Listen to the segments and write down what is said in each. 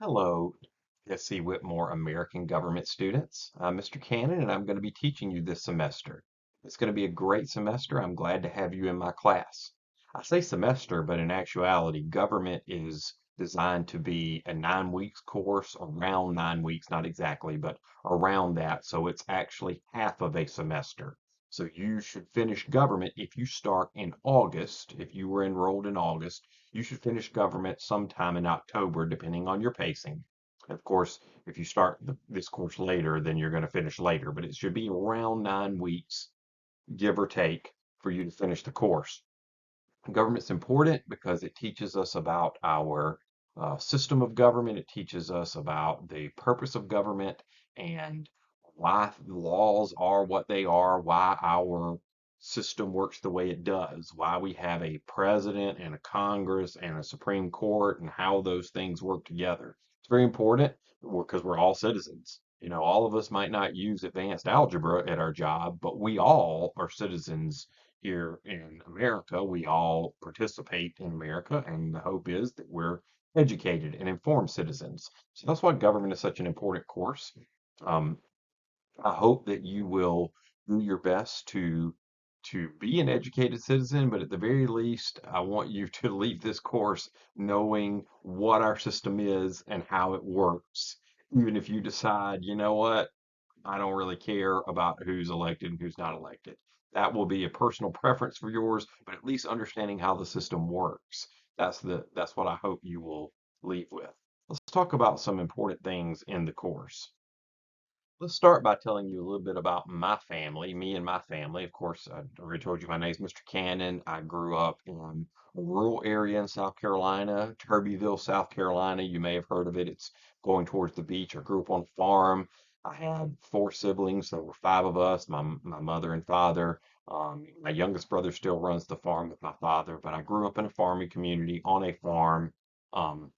Hello, SC Whitmore American Government students. I'm Mr. Cannon, and I'm going to be teaching you this semester. It's going to be a great semester. I'm glad to have you in my class. I say semester, but in actuality, government is designed to be a 9 weeks course, around 9 weeks, not exactly, but around that. So it's actually half of a semester. So you should finish government if you start in August. If you were enrolled in August, you should finish government sometime in October, depending on your pacing. Of course, if you start this course later, then you're going to finish later, but it should be around 9 weeks, give or take, for you to finish the course. Government's important because it teaches us about our system of government. It teaches us about the purpose of government and why the laws are what they are, why our system works the way it does, why we have a president and a Congress and a Supreme Court, and how those things work together. It's very important because we're all citizens. All of us might not use advanced algebra at our job, but we all are citizens here in America. We all participate in America, and the hope is that we're educated and informed citizens. So that's why government is such an important course. Um, I hope that you will do your best to be an educated citizen, but at the very least, I want you to leave this course knowing what our system is and how it works. Even if you decide, you know what, I don't really care about who's elected and who's not elected. That will be a personal preference for yours, but at least understanding how the system works. That's what I hope you will leave with. Let's talk about some important things in the course. Let's start by telling you a little bit about my family, me and my family. Of course, I already told you my name's Mr. Cannon. I grew up in a rural area in South Carolina, Turbyville, South Carolina. You may have heard of it. It's going towards the beach. I grew up on a farm. I had four siblings. There were five of us, my mother and father. My youngest brother still runs the farm with my father, but I grew up in a farming community on a farm. Um,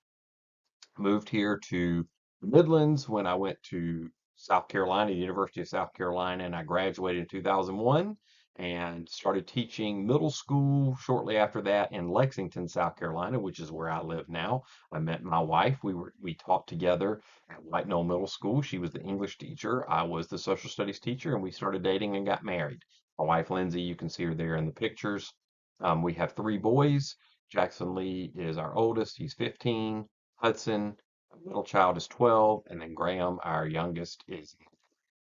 Moved here to the Midlands when I went to South Carolina, University of South Carolina, and I graduated in 2001 and started teaching middle school shortly after that in Lexington, South Carolina, which is where I live now. I met my wife. We taught together at White Knoll Middle School. She was the English teacher. I was the social studies teacher, and we started dating and got married. My wife, Lindsay, you can see her there in the pictures. We have three boys. Jackson Lee is our oldest. He's 15. Hudson, our middle child, is 12, and then Graham, our youngest, is.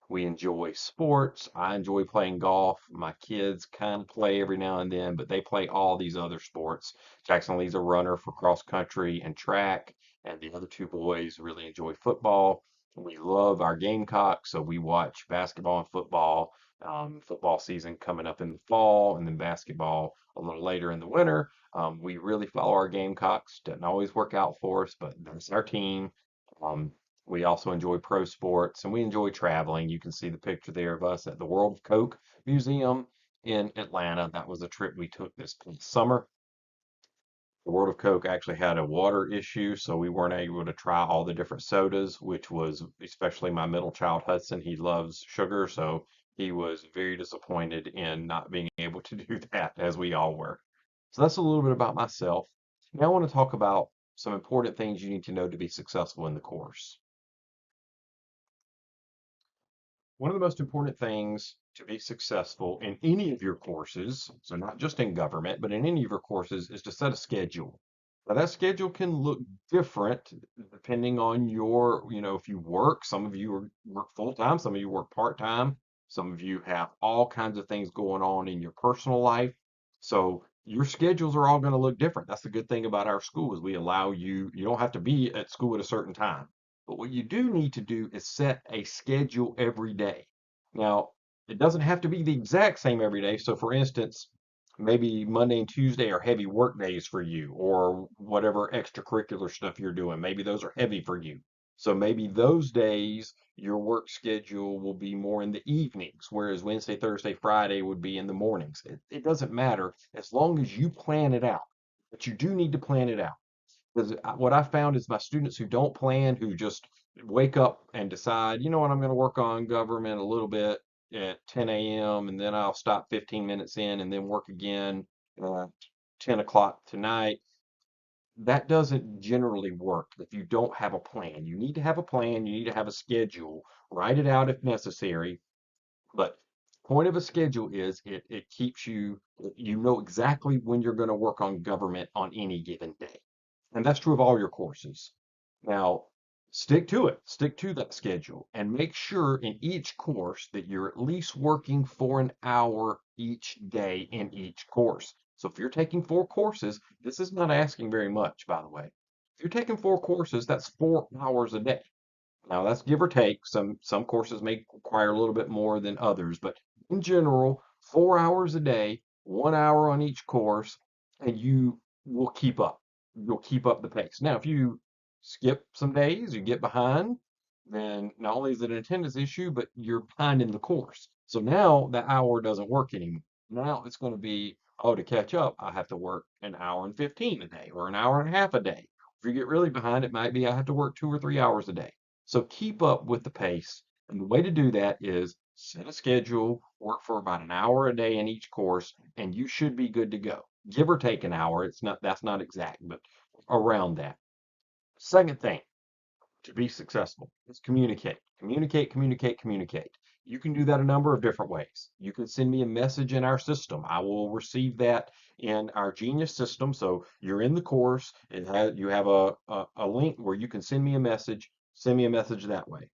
We enjoy sports. I enjoy playing golf. My kids kind of play every now and then, but they play all these other sports. Jackson Lee's a runner for cross country and track, and the other two boys really enjoy football. We love our Gamecocks, so we watch basketball and football. Football season coming up in the fall, and then basketball a little later in the winter. We really follow our Gamecocks. Doesn't always work out for us, but that's our team. Um, we also enjoy pro sports and we enjoy traveling. You can see the picture there of us at the World of Coke Museum in Atlanta. That was a trip we took this past summer. The World of Coke actually had a water issue, so we weren't able to try all the different sodas, which was especially my middle child, Hudson. He loves sugar, so he was very disappointed in not being able to do that, as we all were. So that's a little bit about myself. Now I want to talk about some important things you need to know to be successful in the course. One of the most important things to be successful in any of your courses, so not just in government, but in any of your courses, is to set a schedule. Now, that schedule can look different depending on if you work, some of you work full time, some of you work part time, some of you have all kinds of things going on in your personal life. So your schedules are all going to look different. That's the good thing about our school is we allow you don't have to be at school at a certain time. But what you do need to do is set a schedule every day. Now, it doesn't have to be the exact same every day. So, for instance, maybe Monday and Tuesday are heavy work days for you, or whatever extracurricular stuff you're doing. Maybe those are heavy for you. So, maybe those days your work schedule will be more in the evenings, whereas Wednesday, Thursday, Friday would be in the mornings. It doesn't matter as long as you plan it out. But you do need to plan it out. Because what I found is my students who don't plan, who just wake up and decide, you know what, I'm going to work on government a little bit at 10 a.m. and then I'll stop 15 minutes in and then work again 10 o'clock tonight. that doesn't generally work if you don't have a plan. You need to have a plan, you need to have a schedule, write it out if necessary. But point of a schedule is it keeps you, you know exactly when you're going to work on government on any given day. And that's true of all your courses. Now, stick to it, stick to that schedule, and make sure in each course that you're at least working for an hour each day in each course. So if you're taking 4 courses, this is not asking very much, by the way. If you're taking 4 courses, that's 4 hours a day. Now that's give or take. Some courses may require a little bit more than others, but in general, 4 hours a day, 1 hour on each course, and you will keep up. You'll keep up the pace. Now, if you skip some days, you get behind, then not only is it an attendance issue, but you're behind in the course. So now that hour doesn't work anymore. Now it's going to be, oh, to catch up, I have to work an hour and 15 a day or an hour and a half a day. If you get really behind, it might be I have to work 2 or 3 hours a day. So keep up with the pace. And the way to do that is set a schedule, work for about an hour a day in each course, and you should be good to go. Give or take an hour. It's not, that's not exact, but around that. Second thing to be successful is communicate. Communicate, communicate, communicate. You can do that a number of different ways. You can send me a message in our system. I will receive that in our Genius system. So you're in the course, you have a link where you can send me a message that way.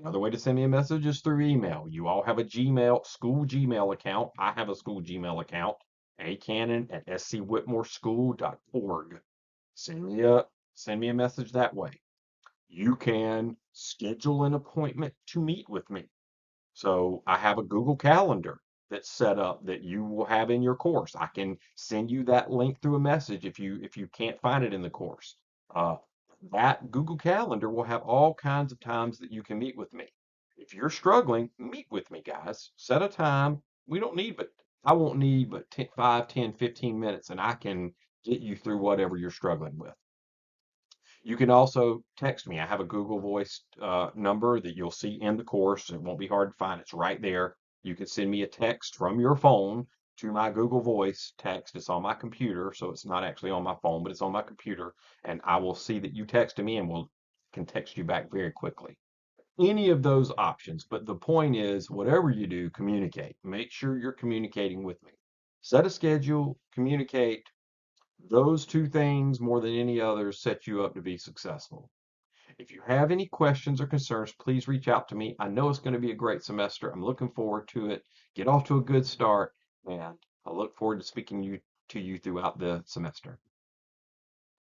Another way to send me a message is through email. You all have a Gmail, school Gmail account. I have a school Gmail account, acannon@scwhitmoreschool.org. Send me a send me a message that way. You can schedule an appointment to meet with me. So I have a Google Calendar that's set up that you will have in your course. I can send you that link through a message if you can't find it in the course. Uh, that Google Calendar will have all kinds of times that you can meet with me. If you're struggling, meet with me, guys. Set a time. We don't need but I won't need but 10, 5, 10, 15 minutes, and I can get you through whatever you're struggling with. You can also text me. I have a Google Voice number that you'll see in the course. It won't be hard to find. It's right there. You can send me a text from your phone to my Google Voice text. It's on my computer, so it's not actually on my phone, but it's on my computer, and I will see that you texted me and will can text you back very quickly. Any of those options, but the point is, whatever you do, communicate. Make sure you're communicating with me. Set a schedule, communicate, those 2 things, more than any others, set you up to be successful. If you have any questions or concerns, please reach out to me. I know it's going to be a great semester. I'm looking forward to it. Get off to a good start, and I look forward to speaking to you throughout the semester.